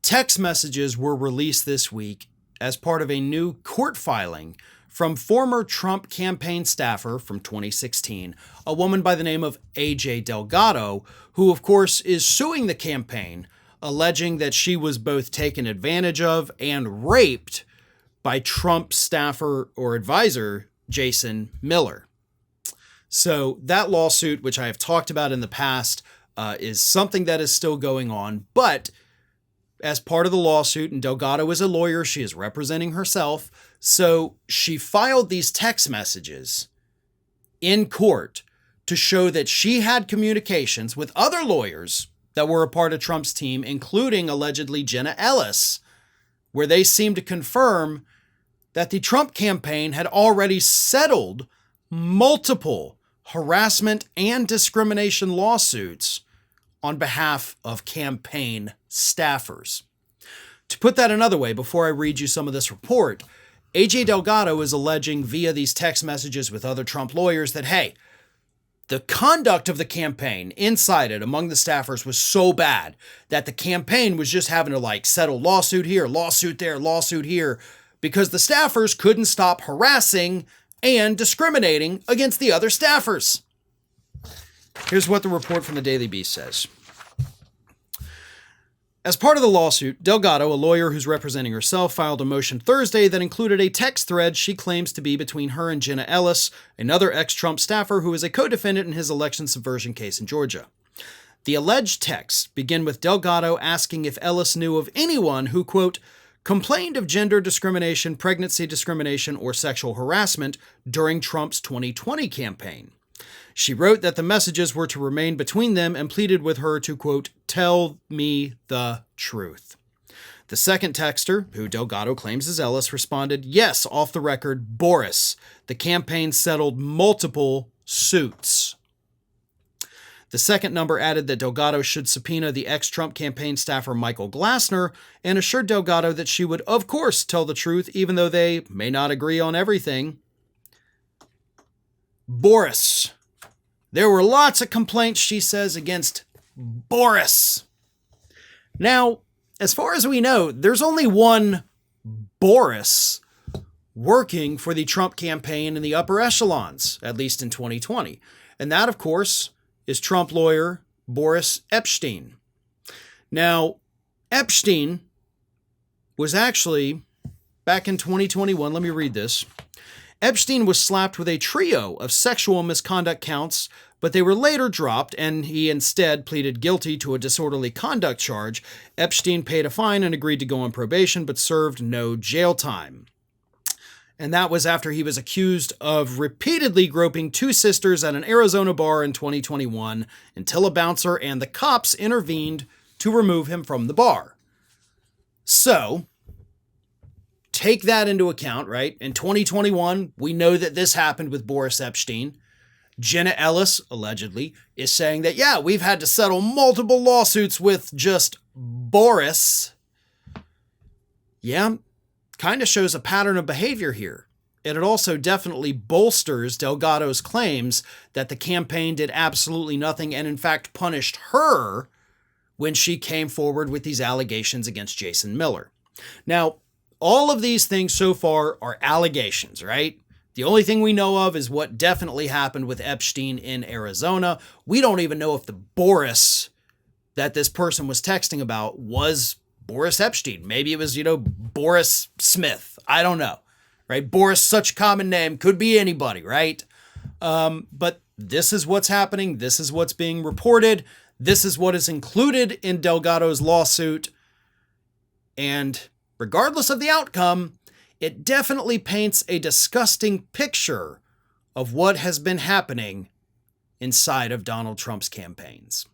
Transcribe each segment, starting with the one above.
text messages were released this week as part of a new court filing from former Trump campaign staffer from 2016, a woman by the name of AJ Delgado, who of course is suing the campaign, alleging that she was both taken advantage of and raped by Trump staffer or advisor Jason Miller. So that lawsuit, which I have talked about in the past, is something that is still going on, but as part of the lawsuit, and Delgado is a lawyer, she is representing herself, so she filed these text messages in court to show that she had communications with other lawyers that were a part of Trump's team, including allegedly Jenna Ellis, where they seemed to confirm that the Trump campaign had already settled multiple harassment and discrimination lawsuits on behalf of campaign staffers. To put that another way, before I read you some of this report, AJ Delgado is alleging via these text messages with other Trump lawyers that, hey, the conduct of the campaign inside it among the staffers was so bad that the campaign was just having to settle lawsuit here, lawsuit there, lawsuit here, because the staffers couldn't stop harassing and discriminating against the other staffers. Here's what the report from the Daily Beast says. As part of the lawsuit, Delgado, a lawyer who's representing herself, filed a motion Thursday that included a text thread she claims to be between her and Jenna Ellis, another ex-Trump staffer who is a co-defendant in his election subversion case in Georgia. The alleged texts begin with Delgado asking if Ellis knew of anyone who, quote, complained of gender discrimination, pregnancy discrimination, or sexual harassment during Trump's 2020 campaign. She wrote that the messages were to remain between them and pleaded with her to, quote, tell me the truth. The second texter, who Delgado claims is Ellis, responded, yes, off the record, Boris. The campaign settled multiple suits. The second number added that Delgado should subpoena the ex-Trump campaign staffer Michael Glassner and assured Delgado that she would, of course, tell the truth, even though they may not agree on everything. Boris. There were lots of complaints, she says, against Boris. Now, as far as we know, there's only one Boris working for the Trump campaign in the upper echelons, at least in 2020. And that, of course, is Trump lawyer Boris Epshteyn. Now, Epshteyn was actually, back in 2021, let me read this. Epshteyn was slapped with a trio of sexual misconduct counts, but they were later dropped, and he instead pleaded guilty to a disorderly conduct charge. Epshteyn paid a fine and agreed to go on probation, but served no jail time. And that was after he was accused of repeatedly groping two sisters at an Arizona bar in 2021 until a bouncer and the cops intervened to remove him from the bar. So, take that into account, right? In 2021, we know that this happened with Boris Epshteyn. Jenna Ellis, allegedly, is saying that, yeah, we've had to settle multiple lawsuits with just Boris. Yeah, kind of shows a pattern of behavior here. And it also definitely bolsters Delgado's claims that the campaign did absolutely nothing and, in fact, punished her when she came forward with these allegations against Jason Miller. Now, all of these things so far are allegations, right? The only thing we know of is what definitely happened with Epshteyn in Arizona. We don't even know if the Boris that this person was texting about was Boris Epshteyn. Maybe it was, Boris Smith. I don't know, right? Boris, such a common name, could be anybody, right? But this is what's happening. This is what's being reported. This is what is included in Delgado's lawsuit. And regardless of the outcome, it definitely paints a disgusting picture of what has been happening inside of Donald Trump's campaigns.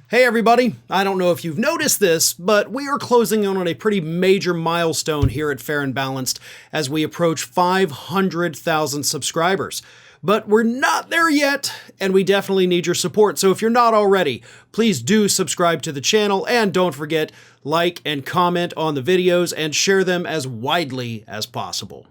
Hey everybody, I don't know if you've noticed this, but we are closing in on a pretty major milestone here at Fair and Balanced as we approach 500,000 subscribers. But we're not there yet, and we definitely need your support. So if you're not already, please do subscribe to the channel, and don't forget, like and comment on the videos and share them as widely as possible.